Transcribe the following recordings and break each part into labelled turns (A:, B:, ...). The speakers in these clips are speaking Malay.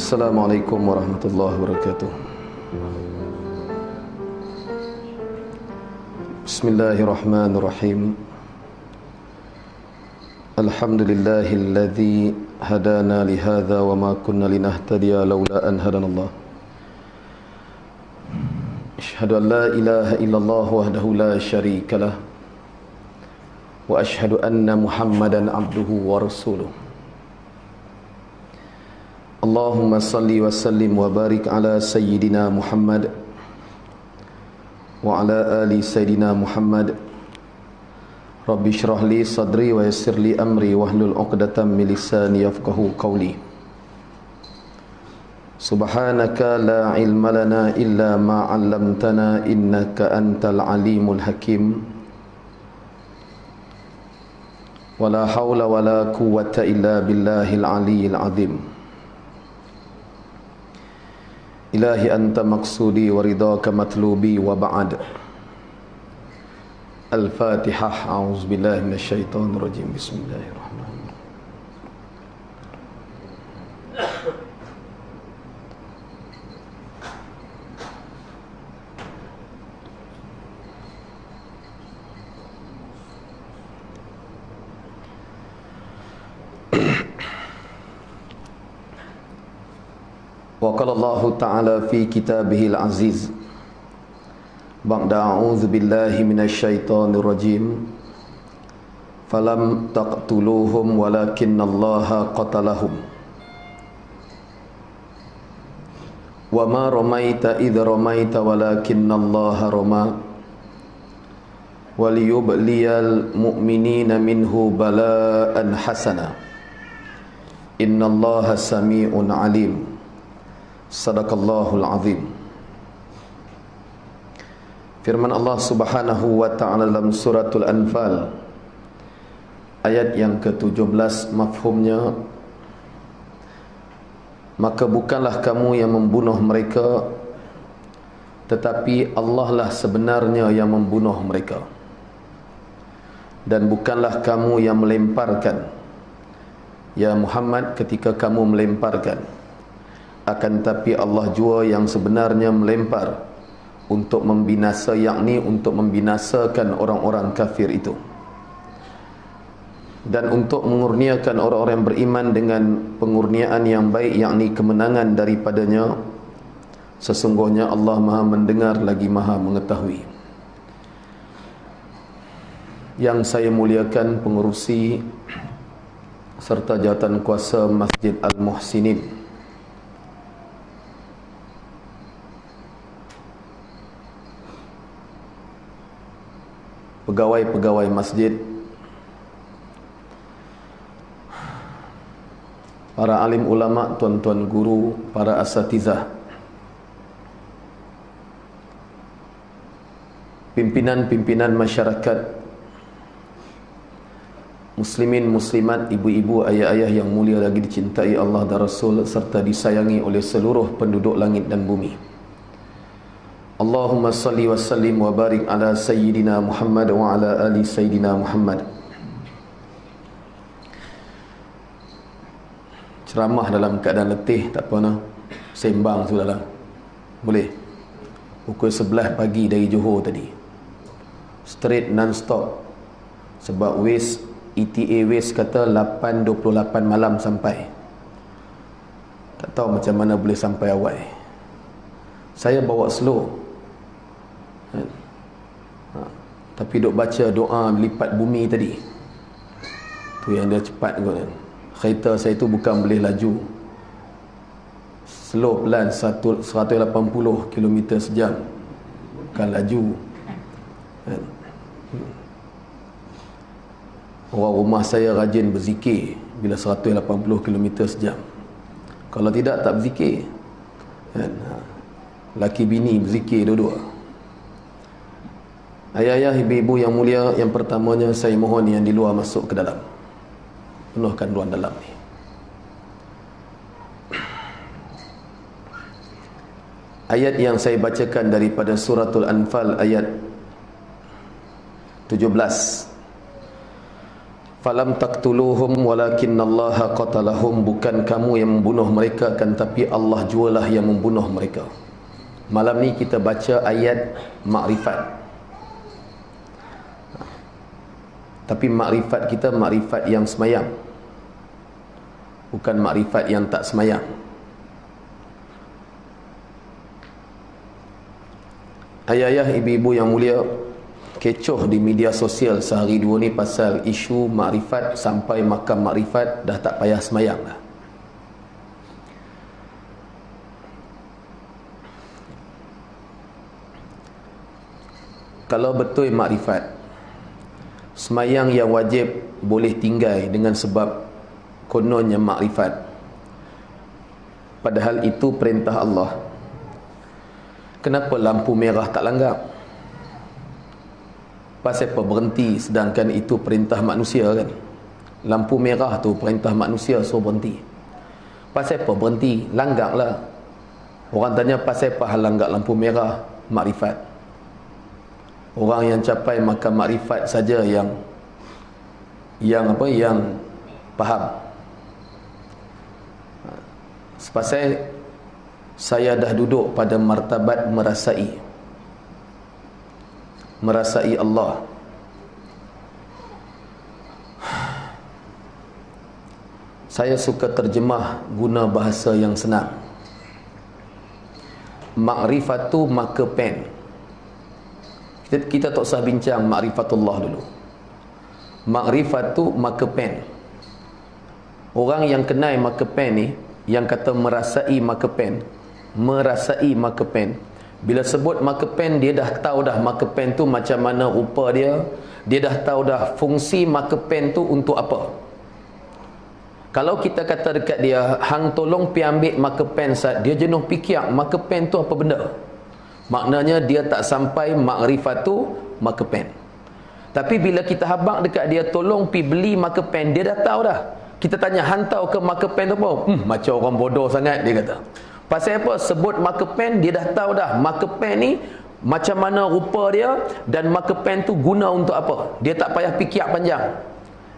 A: Assalamualaikum warahmatullahi wabarakatuh. Bismillahirrahmanirrahim. Alhamdulillahilladzi hadana lihadza wa ma kunna linahtadiya laula an hadanallah. Asyhadu an la ilaha illallah wahdahu la syarikalah wa asyhadu anna Muhammadan abduhu wa rasuluh. Allahumma salli wa sallim wa barik ala sayyidina Muhammad wa ala ali sayyidina Muhammad. Rabbi syrah li sadri wa yassir li amri wahlul 'uqdatam min lisani yafqahu qawli. Subhanaka la ilma lana illa ma 'allamtana innaka antal alimul hakim. Wala haula wala quwwata illa billahil aliyyil azim. Ilahi anta maqsudi wa ridhaka matlubi wa ba'd. Al-Fatihah. A'udzubillahi minasyaitonir rajim. Bismillahirrahmanirrahim. Wa qala Allah Ta'ala fi kitabihil aziz ba'da a'udzu billahi minasyaitonir rajim falam taqtuluhum walakinnallaha qatalahum wa ma ramaita idh ramaita walakinnallaha rama waliyubliyal mu'minina minhu bala'an hasana innallaha sami'un alim. Sadaqallahul azim. Firman Allah Subhanahu wa ta'ala dalam suratul Anfal ayat yang ke-17, mafhumnya, maka bukanlah kamu yang membunuh mereka, tetapi Allah lah sebenarnya yang membunuh mereka. Dan bukanlah kamu yang melemparkan, ya Muhammad, ketika kamu melemparkan, akan tapi Allah jua yang sebenarnya melempar untuk membinasa, yakni untuk membinasakan orang-orang kafir itu, dan untuk mengurniakan orang-orang yang beriman dengan pengurniaan yang baik, yakni kemenangan daripadanya. Sesungguhnya Allah Maha mendengar lagi Maha mengetahui. Yang saya muliakan pengurusi serta jawatan kuasa Masjid Al-Muhsinin, pegawai-pegawai masjid, para alim ulama, tuan-tuan guru, para asatizah, pimpinan-pimpinan masyarakat, muslimin, muslimat, ibu-ibu, ayah-ayah yang mulia lagi dicintai Allah dan Rasul serta disayangi oleh seluruh penduduk langit dan bumi. Allahumma salli wa sallim wa barik ala sayyidina Muhammad wa ala ali sayyidina Muhammad. Ceramah dalam keadaan letih tak apa nah. Sembang sudahlah. Boleh. Pukul 11 pagi dari Johor tadi. Straight non-stop. Sebab Waze, ETA Waze kata 8.28 malam sampai. Tak tahu macam mana boleh sampai awal. Saya bawa slow. Tapi duk baca doa lipat bumi tadi, tu yang dia cepat kot kan. Kereta saya tu bukan boleh laju, slow pelan 180 km sejam, bukan laju kan. Orang rumah saya rajin berzikir bila 180 km sejam. Kalau tidak, tak berzikir kan. Laki bini berzikir dua-dua. Ayah-ayah, ibu-ibu yang mulia, yang pertamanya saya mohon yang di luar masuk ke dalam. Penuhkan ruang dalam ni. Ayat yang saya bacakan daripada suratul Anfal ayat 17. Falam taqtuluhum walakinallaha qatalahum, bukan kamu yang membunuh mereka, kan tapi Allah jualah yang membunuh mereka. Malam ni kita baca ayat makrifat. Tapi makrifat kita makrifat yang semayang, bukan makrifat yang tak semayang. Ayah-ayah, ibu-ibu yang mulia, kecoh di media sosial sehari dua ni pasal isu makrifat, sampai makam makrifat dah tak payah semayang dah. Kalau betul makrifat, semayang yang wajib boleh tinggal dengan sebab kononnya makrifat, padahal itu perintah Allah. Kenapa lampu merah tak langgar? Pasal apa berhenti sedangkan itu perintah manusia kan? Lampu merah tu perintah manusia, so berhenti. Pasal apa berhenti? Langgar lah. Orang tanya pasal apa hal langgar lampu merah? Makrifat. Orang yang capai makam makrifat saja yang faham. Sepasal saya dah duduk pada martabat merasai Allah. Saya suka terjemah guna bahasa yang senang. Makrifatu maka pen. Kita tak usah bincang makrifatullah dulu. Makrifatu maka pen. Orang yang kenal maka pen ni, yang kata merasai maka pen, bila sebut maka pen, dia dah tahu dah maka pen tu macam mana rupa dia. Dia dah tahu dah fungsi maka pen tu untuk apa. Kalau kita kata dekat dia, hang tolong pi ambil maka pen sat, dia jenuh fikir maka pen tu apa benda. Maknanya dia tak sampai makrifatu maka pen. Tapi bila kita habaq dekat dia, tolong pi beli maka pen, dia dah tahu dah. Kita tanya, hang tahu ke maka pen tu apa? Macam orang bodoh sangat, dia kata. Pasal apa? Sebut marker pen, dia dah tahu dah marker pen ni macam mana rupa dia, dan marker pen tu guna untuk apa. Dia tak payah fikir panjang.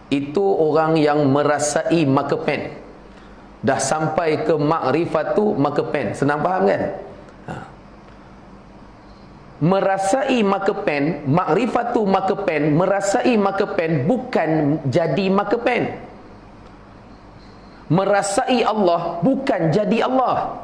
A: Itu orang yang merasai marker pen, dah sampai ke makrifatu marker pen. Senang faham kan? Merasai marker pen, makrifatu marker pen, merasai marker pen, bukan jadi marker pen. Merasai Allah, bukan jadi Allah.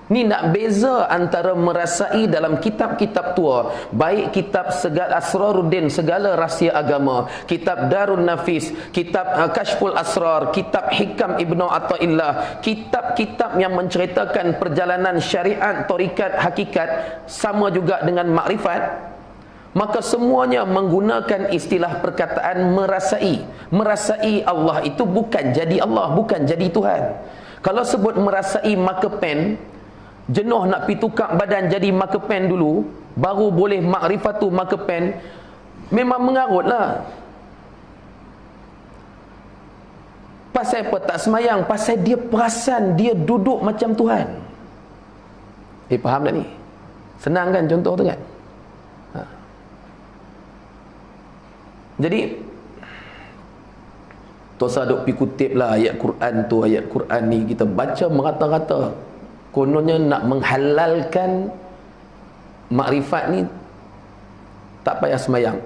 A: Ni nak beza antara merasai dalam kitab-kitab tua, baik kitab segala Asraruddin, segala rahsia agama, kitab Darun Nafis, kitab Kashful Asrar, kitab Hikam Ibnu Athaillah, kitab-kitab yang menceritakan perjalanan syariat, tarikat, hakikat, sama juga dengan makrifat. Maka semuanya menggunakan istilah perkataan merasai. Merasai Allah itu bukan jadi Allah, bukan jadi Tuhan. Kalau sebut merasai marker pen, jenuh nak pi tukar badan jadi marker pen dulu, baru boleh makrifatu marker pen, memang mengarut lah. Pasal apa tak semayang? Pasal dia perasan dia duduk macam Tuhan. Faham tak ni? Senang kan contoh tu kan? Jadi tak usah duk pi kutip lah ayat Quran tu, ayat Quran ni, kita baca merata-rata. Kononnya nak menghalalkan makrifat ni, tak payah semayang.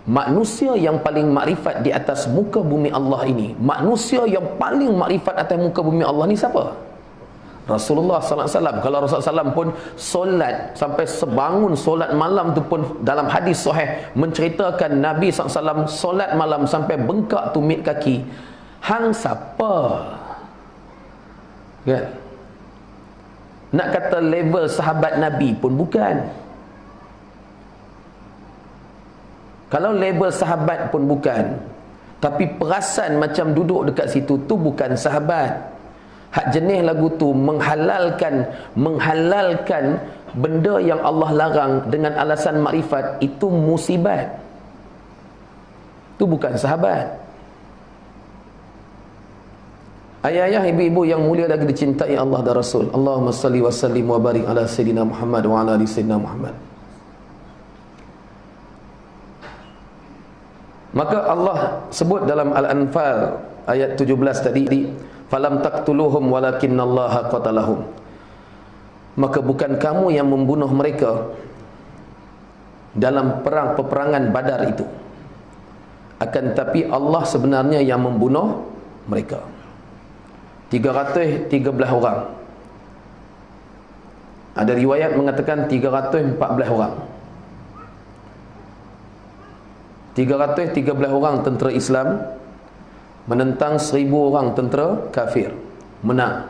A: Manusia yang paling makrifat di atas muka bumi Allah ini, manusia yang paling makrifat atas muka bumi Allah ni siapa? Rasulullah sallallahu alaihi wasallam. Kalau Rasulullah SAW pun solat sampai sebangun solat malam tu pun, dalam hadis sahih menceritakan Nabi SAW solat malam sampai bengkak tumit kaki. Hang siapa? Kan? Nak kata level sahabat Nabi pun bukan. Kalau level sahabat pun bukan, tapi perasan macam duduk dekat situ tu bukan sahabat. Hak jenis lagu tu menghalalkan benda yang Allah larang dengan alasan makrifat, itu musibat. Itu bukan sahabat. Ayah-ayah, ibu-ibu yang mulia lagi dicintai Allah dan Rasul, Allahumma salli wa sallim wa barik ala Sayyidina Muhammad wa ala ali Sayyidina Muhammad. Maka Allah sebut dalam Al-Anfal ayat 17 tadi, falam taqtuluhum walakinnallaha qatalahum. Maka bukan kamu yang membunuh mereka dalam peperangan Badar itu, akan tapi Allah sebenarnya yang membunuh mereka. 313 orang. Ada riwayat mengatakan 314 orang. 313 orang tentera Islam menentang 1000 orang tentera kafir, menang.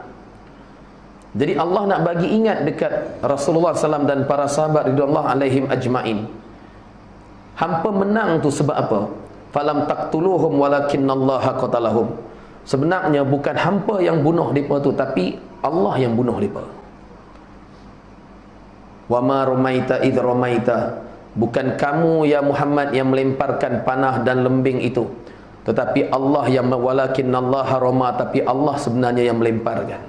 A: Jadi Allah nak bagi ingat dekat Rasulullah SAW dan para sahabat ridwanullah alaihim ajma'in, hampa menang tu sebab apa? Falam taqtuluhum walakinnallaha qatalahum. Sebenarnya bukan hampa yang bunuh mereka tu, tapi Allah yang bunuh mereka. Wa ma ramaita idh ramaita. Bukan kamu ya Muhammad yang melemparkan panah dan lembing itu, tetapi Allah yang, walakinnallaha rama, tapi Allah sebenarnya yang melemparkan.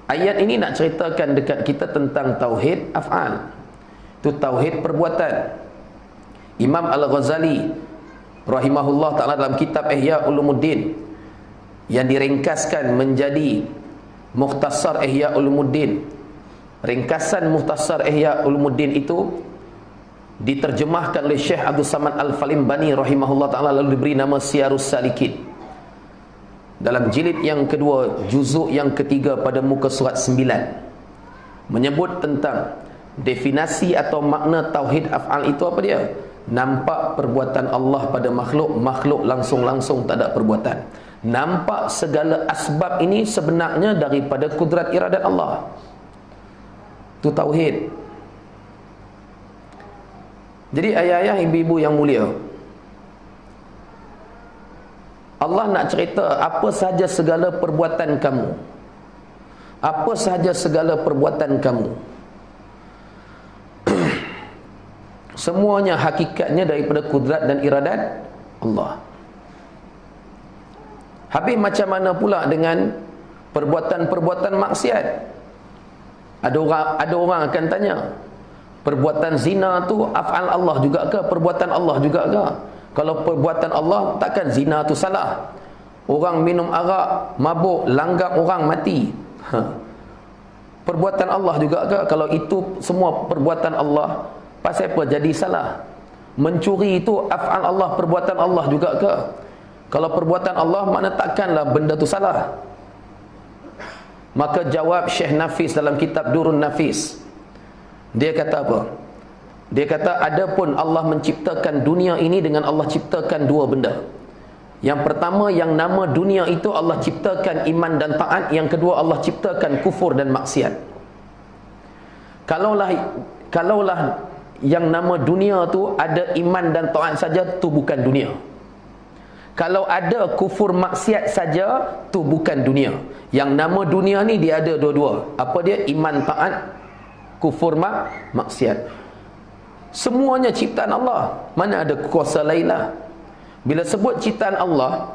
A: Ayat ini nak ceritakan dekat kita tentang tauhid af'al. Itu tauhid perbuatan. Imam Al-Ghazali rahimahullah ta'ala dalam kitab Ihya Ulumuddin yang diringkaskan menjadi Mukhtasar Ihya Ulumuddin, ringkasan Mukhtasar Ihya Ulumuddin itu diterjemahkan oleh Syekh Abdul Samad Al-Falimbani rahimahullah ta'ala, lalu diberi nama Siyarus Salikin. Dalam jilid yang kedua, juzuk yang ketiga pada muka surat 9, menyebut tentang definisi atau makna tauhid af'al itu apa dia? Nampak perbuatan Allah pada makhluk, makhluk langsung-langsung tak ada perbuatan. Nampak segala asbab ini sebenarnya daripada kudrat iradat Allah. Itu tauhid. Jadi ayah-ayah, ibu-ibu yang mulia, Allah nak cerita apa sahaja segala perbuatan kamu, apa sahaja segala perbuatan kamu, semuanya hakikatnya daripada kudrat dan iradat Allah. Habis macam mana pula dengan perbuatan-perbuatan maksiat? Ada orang akan tanya, perbuatan zina tu af'al Allah juga ke? Perbuatan Allah juga ke? Kalau perbuatan Allah, takkan zina tu salah? Orang minum arak, mabuk, langgam orang mati, perbuatan Allah juga ke? Kalau itu semua perbuatan Allah, pasal apa jadi salah? Mencuri itu af'al Allah, perbuatan Allah juga ke? Kalau perbuatan Allah, makna takkanlah benda tu salah. Maka jawab Syekh Nafis dalam kitab Durun Nafis, dia kata apa? Dia kata, adapun Allah menciptakan dunia ini dengan Allah ciptakan dua benda. Yang pertama, yang nama dunia itu Allah ciptakan iman dan taat. Yang kedua, Allah ciptakan kufur dan maksiat. Kalaulah yang nama dunia tu ada iman dan taat saja, tu bukan dunia. Kalau ada kufur maksiat saja, tu bukan dunia. Yang nama dunia ni dia ada dua-dua. Apa dia? Iman taat, kufur maksiat. Semuanya ciptaan Allah. Mana ada kuasa lain lah. Bila sebut ciptaan Allah,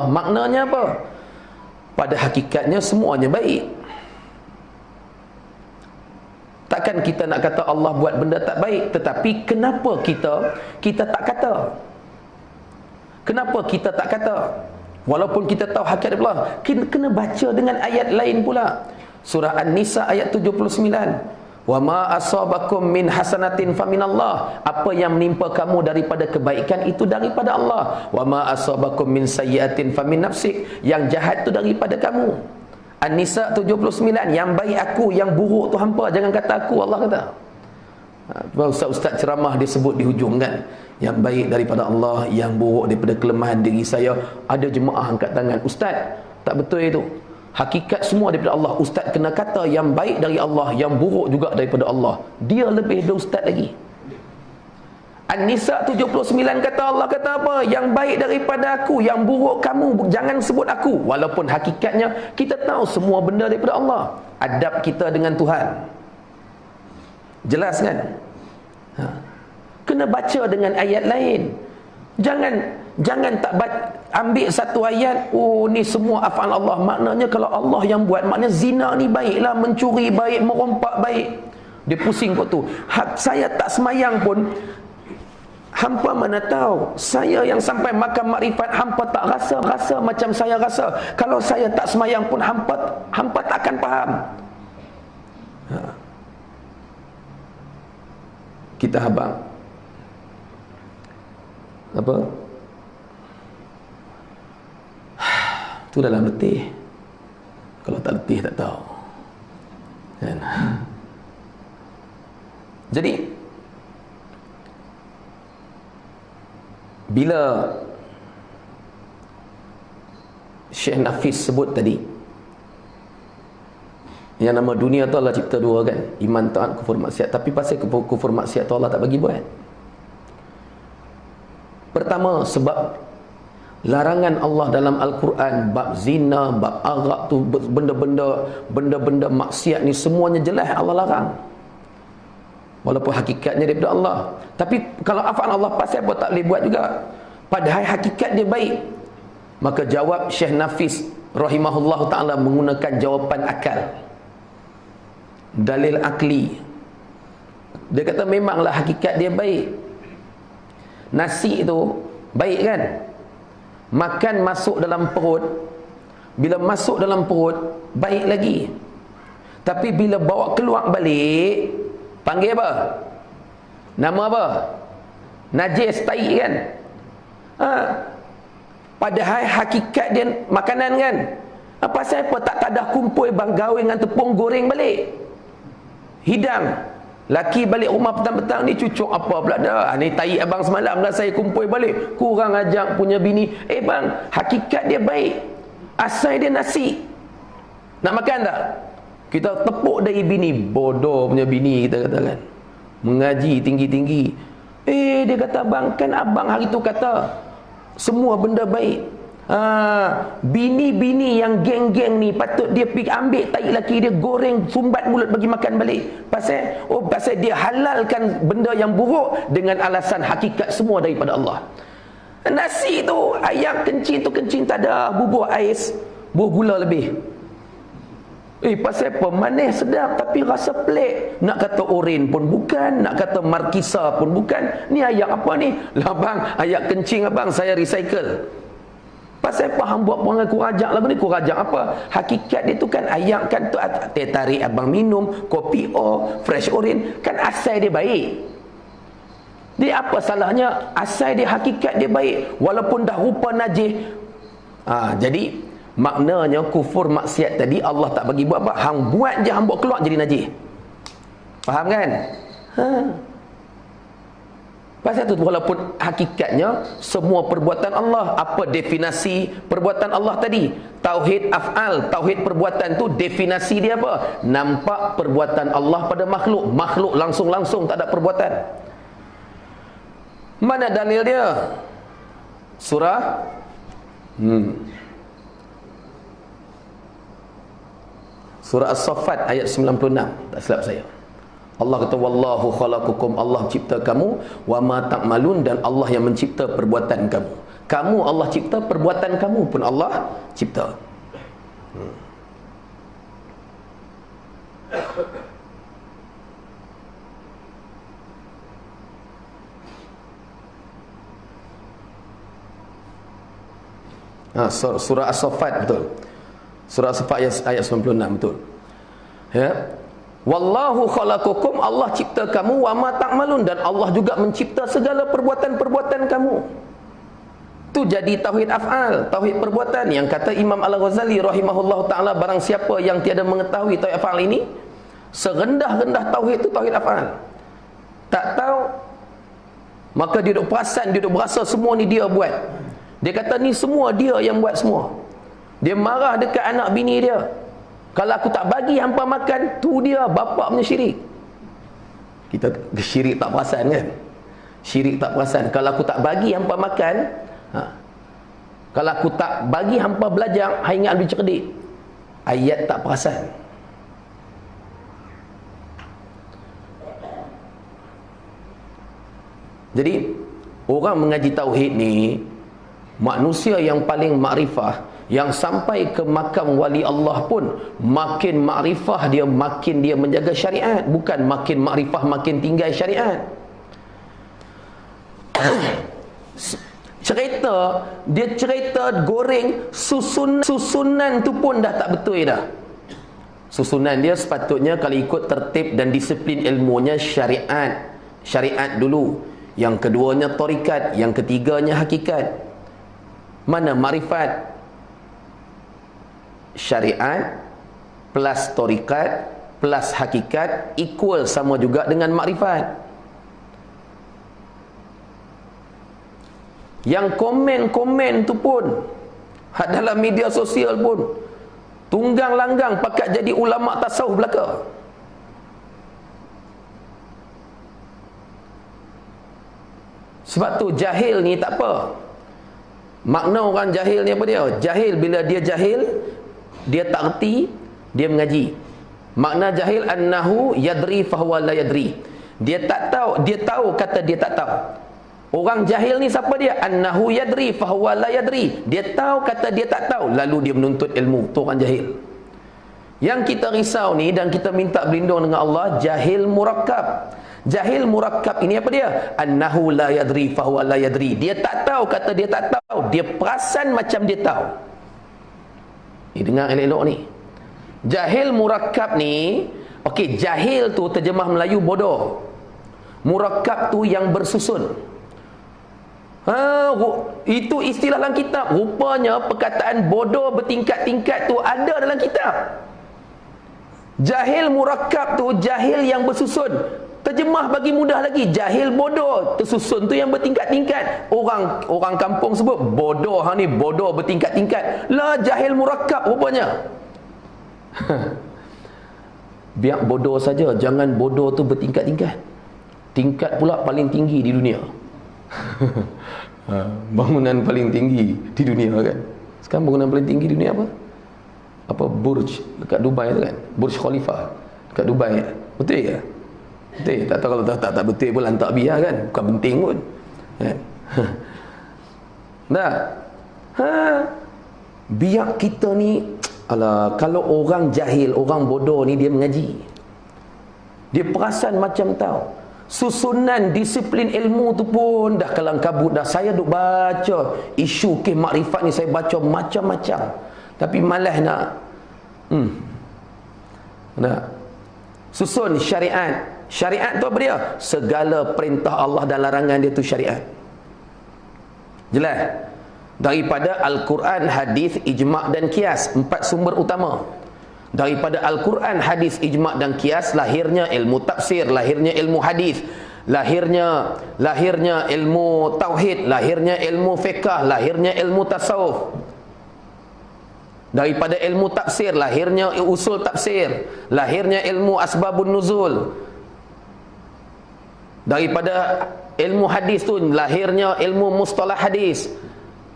A: maknanya apa? Pada hakikatnya semuanya baik. Takkan kita nak kata Allah buat benda tak baik, tetapi kenapa kita tak kata? Kenapa kita tak kata? Walaupun kita tahu hakikat Allah, kena baca dengan ayat lain pula. Surah An-Nisa ayat 79. Wa ma asabakum min hasanatin faminallah. Apa yang menimpa kamu daripada kebaikan itu daripada Allah. Wa ma asabakum min sayyi'atin famin nafsik. Yang jahat itu daripada kamu. An-Nisa 79. Yang baik aku, yang buruk tu hampa, jangan kata aku, Allah kata. Ustaz ceramah dia sebut di hujung kan, yang baik daripada Allah, yang buruk daripada kelemahan diri saya. Ada jemaah angkat tangan, ustaz tak betul itu. Hakikat semua daripada Allah. Ustaz kena kata yang baik dari Allah, yang buruk juga daripada Allah. Dia lebih dari ustaz lagi. An-Nisa 79 kata, Allah kata apa? Yang baik daripada aku, yang buruk kamu, jangan sebut aku. Walaupun hakikatnya kita tahu semua benda daripada Allah. Adab kita dengan Tuhan, jelas kan? Kena baca dengan ayat lain. Jangan tak ambil satu ayat, oh ni semua af'al Allah, maknanya kalau Allah yang buat, maknanya zina ni baiklah, mencuri baik, merompak baik. Dia pusing kot tu. Saya tak semayang pun, Hampa mana tahu, saya yang sampai makan makrifat, hampa tak rasa macam saya rasa. Kalau saya tak semayang pun hampa takkan faham. Kita habang apa? Tu dalam letih. Kalau tak letih tak tahu. Kan? Jadi bila Syekh Nafis sebut tadi, yang nama dunia tu Allah cipta dua kan, iman, taat, kufur, maksiat. Tapi pasal kufur, maksiat tu Allah tak bagi buat. Pertama, sebab larangan Allah dalam Al-Quran bab zina, bab arak tu, benda-benda maksiat ni semuanya jelas Allah larang. Walaupun hakikatnya daripada Allah. Tapi kalau afan Allah, pasal apa tak boleh buat juga? Padahal hakikat dia baik. Maka jawab Syekh Nafis rahimahullah ta'ala menggunakan jawapan akal, dalil akli. Dia kata memanglah hakikat dia baik. Nasi tu baik kan? Makan masuk dalam perut, bila masuk dalam perut baik lagi. Tapi bila bawa keluar balik, panggil apa? Nama apa? Najis, tai kan? Padahal hakikat dia makanan kan? Pasal apa tak tadah kumpul bang gawe dengan tepung goreng balik? Hidang. Laki balik rumah petang-petang ni cucuk apa pula dah? Ni tai abang semalam dah saya kumpul balik. Kurang ajak punya bini. Bang, hakikat dia baik. Asal dia nasi. Nak makan tak? Kita tepuk dari bini. Bodoh punya bini kita kata kan. Mengaji tinggi-tinggi. Dia kata abang, kan abang hari tu kata semua benda baik. Bini-bini yang geng-geng ni patut dia pergi ambil tai laki dia, goreng sumbat mulut bagi makan balik. Pasal dia halalkan benda yang buruk dengan alasan hakikat semua daripada Allah. Nasi tu, ayam kencing tu kencing tak ada bubur ais, buah gula lebih. Pasal apa? Manis sedap tapi rasa pelik. Nak kata oren pun bukan, nak kata markisa pun bukan. Ni ayam apa ni? Lah bang, ayam kencing abang saya recycle. Pasal apa hang buat perangai kurajak lah ni? Kurajak apa? Hakikat dia tu kan ayam kan tu teh tarik abang minum, kopi fresh orange, kan asal dia baik. Dia apa salahnya? Asal dia hakikat dia baik walaupun dah rupa najis. Jadi maknanya kufur maksiat tadi Allah tak bagi buat apa? Hang buat je, hang buat keluar jadi najis. Faham kan? Pasal tu walaupun hakikatnya semua perbuatan Allah. Apa definisi perbuatan Allah tadi? Tauhid af'al, tauhid perbuatan tu definisi dia apa? Nampak perbuatan Allah pada makhluk. Makhluk langsung-langsung tak ada perbuatan. Mana dalil dia? Surah Surah As-Saffat ayat 96, tak silap saya. Allah kata wallahu khalaqakum, Allah cipta kamu, wa ma ta'malun, dan Allah yang mencipta perbuatan kamu. Kamu Allah cipta, perbuatan kamu pun Allah cipta. Surah As-Saffat, betul. Surah As-Saffat ayat 96, betul. Ya. Wallahu khalaqakum, Allah cipta kamu, wa ma ta'malun, dan Allah juga mencipta segala perbuatan-perbuatan kamu. Tu jadi tauhid af'al, tauhid perbuatan. Yang kata Imam Al-Ghazali rahimahullahu ta'ala, barang siapa yang tiada mengetahui tauhid af'al ini, serendah-rendah tauhid tu tauhid af'al. Tak tahu, maka dia duk perasan, dia duk berasa semua ni dia buat. Dia kata ni semua dia yang buat semua. Dia marah dekat anak bini dia. Kalau aku tak bagi hampa makan, tu dia bapak punya syirik. Kita syirik tak perasan kan? Syirik tak perasan. Kalau aku tak bagi hampa makan, kalau aku tak bagi hampa belajar, hang ingat lebih cerdik. Ayat tak perasan. Jadi orang mengaji tauhid ni, manusia yang paling makrifah, yang sampai ke makam wali Allah pun makin makrifah dia, makin dia menjaga syariat, bukan makin makrifah makin tinggal syariat. Cerita, dia cerita goreng susunan tu pun dah tak betul dah. Susunan dia sepatutnya kalau ikut tertib dan disiplin ilmunya syariat dulu, yang keduanya tarikat, yang ketiganya hakikat. Mana makrifat? Syariat plus tarikat plus hakikat equal, sama juga dengan makrifat. Yang komen-komen tu pun dalam media sosial pun tunggang langgang pakat jadi ulama tasawuf belaka. Sebab tu jahil ni tak apa. Makna orang jahil ni apa dia? Jahil bila dia jahil, dia tak erti, dia mengaji. Makna jahil annahu yadri fahuwa la yadri. Dia tak tahu, dia tahu kata dia tak tahu. Orang jahil ni siapa dia? Annahu yadri fahuwa la yadri. Dia tahu kata dia tak tahu, lalu dia menuntut ilmu. Tu orang jahil. Yang kita risau ni dan kita minta berlindung dengan Allah, jahil murakkab. Jahil murakkab ini apa dia? Annahu la yadri fahuwa la yadri. Dia tak tahu kata dia tak tahu, dia perasan macam dia tahu. Ni dengar elok-elok ni. Jahil murakkab ni, okey, jahil tu terjemah Melayu bodoh. Murakkab tu yang bersusun. Itu istilah dalam kitab. Rupanya perkataan bodoh bertingkat-tingkat tu ada dalam kitab. Jahil murakkab tu jahil yang bersusun. Terjemah bagi mudah lagi, jahil bodoh. Tersusun tu yang bertingkat-tingkat. Orang kampung sebut bodoh, ni bodoh bertingkat-tingkat. Lah jahil murakkab rupanya. Biar bodoh saja, jangan bodoh tu bertingkat-tingkat. Tingkat pula paling tinggi di dunia. Bangunan paling tinggi di dunia kan. Sekarang bangunan paling tinggi di dunia apa? Apa Burj dekat Dubai tu kan? Burj Khalifa dekat Dubai. Betul ke? Betul. Tak tahu kalau tak betul pun lantak biar kan. Bukan penting pun. Kan? Dah. Biar kita ni, alah, kalau orang jahil, orang bodoh ni dia mengaji. Dia perasan macam tahu. Susunan disiplin ilmu tu pun dah kalang kabut dah. Saya duk baca isu ke makrifat ni, saya baca macam-macam, tapi malas nak susun syariat. Syariat tu apa dia? Segala perintah Allah dan larangan dia tu syariat. Jelas? Daripada Al-Quran, hadis, ijma' dan qiyas. 4 sumber utama. Daripada Al-Quran, hadis, ijma' dan qiyas lahirnya ilmu tafsir, lahirnya ilmu hadis, lahirnya ilmu tauhid, lahirnya ilmu fiqh, lahirnya ilmu tasawuf. Daripada ilmu tafsir lahirnya usul tafsir, lahirnya ilmu asbabun nuzul. Daripada ilmu hadis tu lahirnya ilmu mustalah hadis,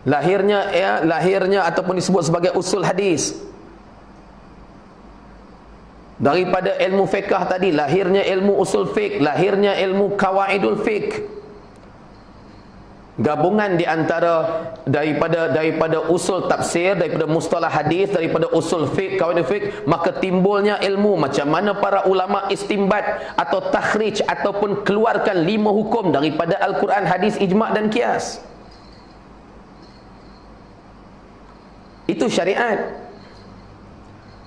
A: lahirnya ataupun disebut sebagai usul hadis. Daripada ilmu fiqh tadi lahirnya ilmu usul fiqh, lahirnya ilmu qawaidul fiqh. Gabungan di antara daripada usul tafsir, daripada mustalah hadis, daripada usul fiqh, qawaidul fiqh, maka timbulnya ilmu macam mana para ulama istimbat atau takhrij ataupun keluarkan 5 hukum daripada Al-Quran, hadis, ijma' dan qiyas. Itu syariat.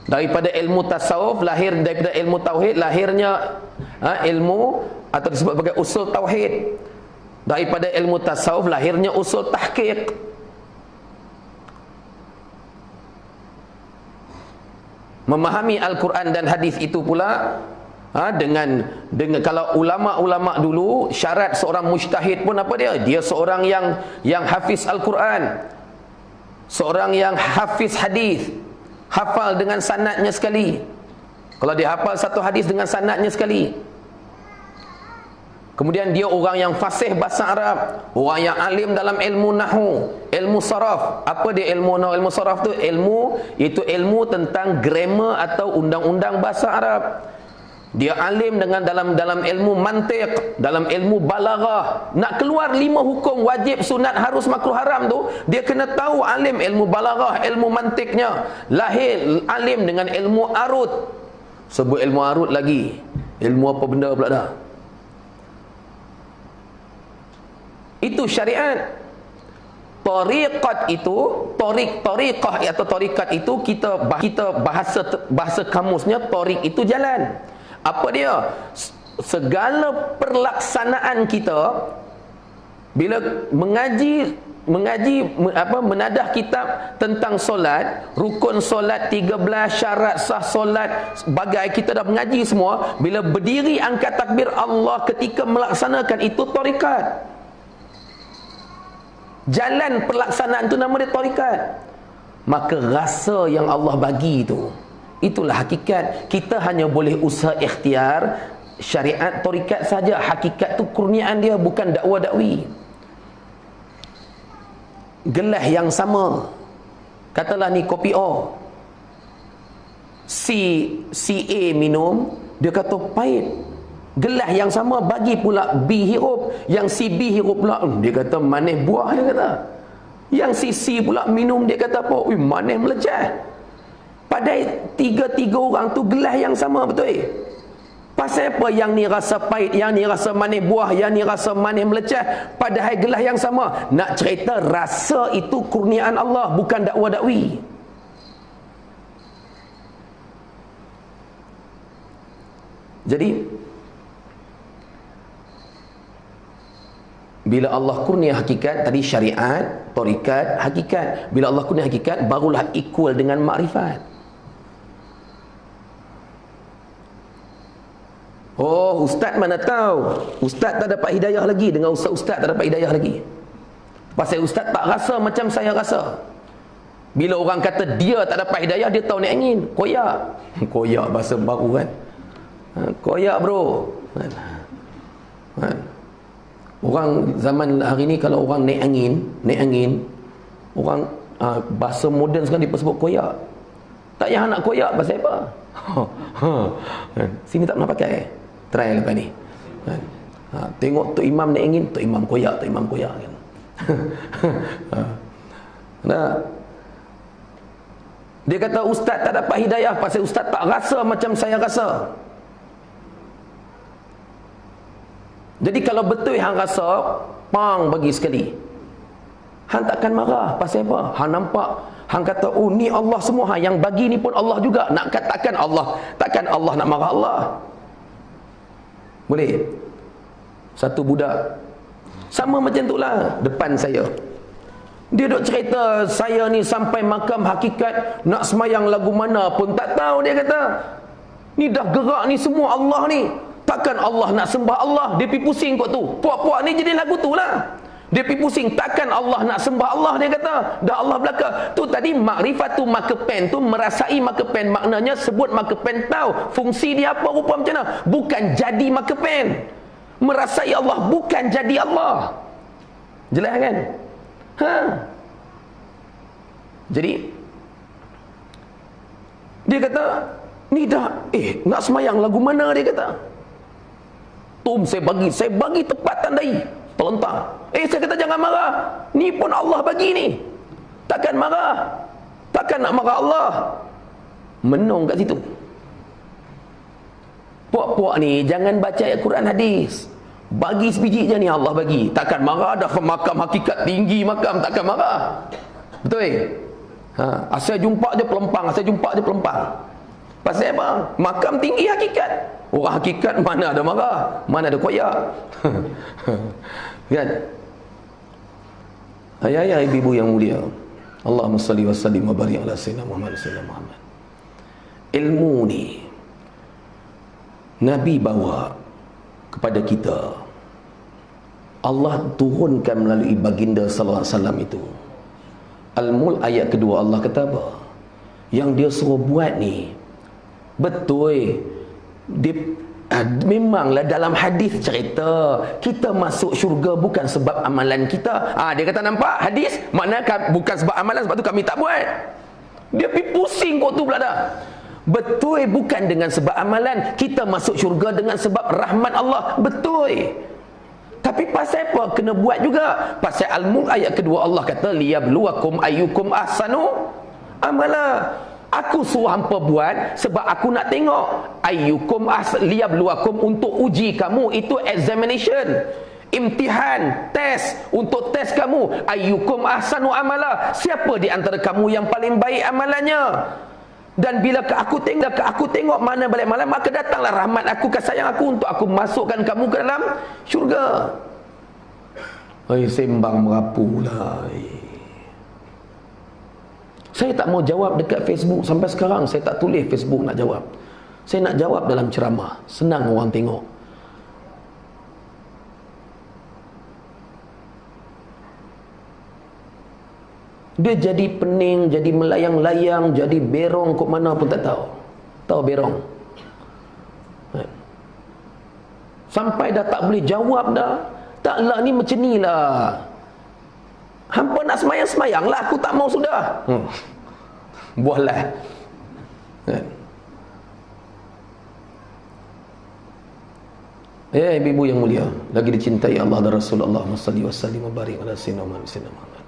A: Daripada ilmu tasawuf lahir, daripada ilmu tauhid lahirnya ilmu atau disebut sebagai usul tauhid. Daripada ilmu tasawuf lahirnya usul tahqiq. Memahami Al-Quran dan hadis itu pula dengan kalau ulama-ulama dulu syarat seorang mujtahid pun apa dia? Dia seorang yang hafiz Al-Quran, seorang yang hafiz hadis, hafal dengan sanadnya sekali. Kalau dia hafal satu hadis dengan sanadnya sekali. Kemudian dia orang yang fasih bahasa Arab, orang yang alim dalam ilmu nahwu, ilmu saraf. Apa dia ilmu nahwu, ilmu saraf tu? Itu ilmu tentang grammar atau undang-undang bahasa Arab. Dia alim dengan dalam ilmu mantiq, dalam ilmu balaghah. Nak keluar 5 hukum wajib, sunat, harus, makruh, haram tu, dia kena tahu alim ilmu balaghah, ilmu mantiqnya. Lahir alim dengan ilmu arut. Sebut ilmu arut lagi. Ilmu apa benda pula dah? Itu syariat. Tariqat itu, tariqah atau tarikat itu, kita bahasa kamusnya, tariq itu jalan. Apa dia? Segala perlaksanaan kita bila menadah kitab tentang solat, rukun solat 13, syarat sah solat, bagai kita dah mengaji semua, bila berdiri angkat takbir Allah ketika melaksanakan, itu tarikat. Jalan pelaksanaan itu nama dia tarikat. Maka rasa yang Allah bagi itu, itulah hakikat. Kita hanya boleh usaha ikhtiar syariat tarikat saja. Hakikat tu kurniaan dia, bukan dakwa dakwi. Gelas yang sama, katalah ni kopi O, si A minum, dia kata pahit. Gelas yang sama bagi pula B hirup, yang si B hirup pula, dia kata manis buah, dia kata. Yang si C pula minum, dia kata apa? Manis melecah. Padahal tiga-tiga orang tu gelas yang sama, betul? Pasal apa yang ni rasa pahit, yang ni rasa manis buah, yang ni rasa manis melecah, padahal gelas yang sama? Nak cerita rasa itu kurniaan Allah, bukan dakwa dakwi. Jadi bila Allah kurnia hakikat, tadi syariat, tarikat, hakikat. Bila Allah kurnia hakikat, barulah equal dengan makrifat. Oh, ustaz mana tahu? Ustaz tak dapat hidayah lagi dengan ustaz tak dapat hidayah lagi. Pasal ustaz tak rasa macam saya rasa. Bila orang kata dia tak dapat hidayah, dia tahu naik angin. Koyak. Koyak bahasa baru kan. Koyak bro. Orang zaman hari ni kalau orang naik angin, orang bahasa moden sekarang dia sebut koyak. Tak payah nak koyak pasal apa? Sini tak pernah pakai. Try lepas ni. Tengok Tok Imam naik angin, Tok Imam koyak kan. Nah. Dia kata ustaz tak dapat hidayah pasal ustaz tak rasa macam saya rasa. Jadi kalau betul hang rasa, pang bagi sekali. Hang takkan marah. Pasal apa? Hang nampak, hang kata, oh ni Allah semua, yang bagi ni pun Allah juga. Nak katakan Allah, takkan Allah nak marah Allah? Boleh? Satu budak sama macam tu lah, depan saya. Dia duk cerita, saya ni sampai makam hakikat, nak semayang lagu mana pun tak tahu, dia kata. Ni dah gerak ni semua Allah ni. Takkan Allah nak sembah Allah? Dia pergi pusing kot tu. Puak-puak ni jadi lagu tu lah. Dia pergi pusing. Takkan Allah nak sembah Allah? Dia kata. Dah Allah belaka. Tu tadi makrifatu makepen tu, merasai makepen. Maknanya sebut makepen tahu fungsi dia apa, rupa macam mana. Bukan jadi makepen. Merasai Allah, bukan jadi Allah. Jelas kan? Jadi dia kata, ni dah nak semayang lagu mana, dia kata. Saya bagi tepat tandai, terlentang. Saya kata jangan marah. Ni pun Allah bagi ni. Takkan marah. Takkan nak marah Allah. Menung kat situ. Puak-puak ni jangan baca ayat Quran hadis. Bagi sebiji je ni Allah bagi. Takkan marah. Dah makam hakikat tinggi makam, takkan marah. Betul? Asal jumpa je pelempang, asal jumpa je pelempang. Pasal apa? Makam tinggi hakikat. Orang hakikat mana ada marah, mana ada koyak. Kan? Ayah-ayah ibu-ibu yang mulia, Allahumma salli wa sallim wa barik ala sayyidina Muhammad sallallahu alaihi wasallam. Ilmu ni Nabi bawa kepada kita. Allah turunkan melalui baginda sallallahu alaihi wasallam itu. Al-Mulk ayat kedua, Allah kata apa? Yang dia suruh buat ni betul. Dia, memanglah dalam hadis cerita kita masuk syurga bukan sebab amalan kita. Dia kata nampak hadis, makna bukan sebab amalan, sebab tu kami tak buat. Dia pergi pusing kot tu pula dah. Betul, bukan dengan sebab amalan kita masuk syurga, dengan sebab rahmat Allah. Betul. Tapi pasal apa kena buat juga? Pasal Al-Mulk ayat kedua Allah kata liyabluwakum ayyukum ahsanu amala. Aku suruh hampa buat sebab aku nak tengok ayyukum liyabluwakum, untuk uji kamu. Itu examination. imtihan, tes, untuk tes kamu, ayyukum ahsanu amala, siapa di antara kamu yang paling baik amalannya. Dan bila aku tengok mana balik malam, maka datanglah rahmat aku, kasih sayang aku, untuk aku masukkan kamu ke dalam syurga. Sembang merapu lah. Saya tak mau jawab dekat Facebook. Sampai sekarang saya tak tulis Facebook nak jawab. Saya nak jawab dalam ceramah, senang orang tengok. Dia jadi pening, jadi melayang-layang, jadi berong kok mana pun tak tahu. Tahu berong? Sampai dah tak boleh jawab dah. Taklah ni macam ni lah. Hampa nak semayang-semayang lah, aku tak mau sudah. Buahlah. Ya ibu-ibu yang mulia, lagi dicintai Allah dan Rasulullah sallallahu alaihi wasallam, barik ala sayyidina Muhammad.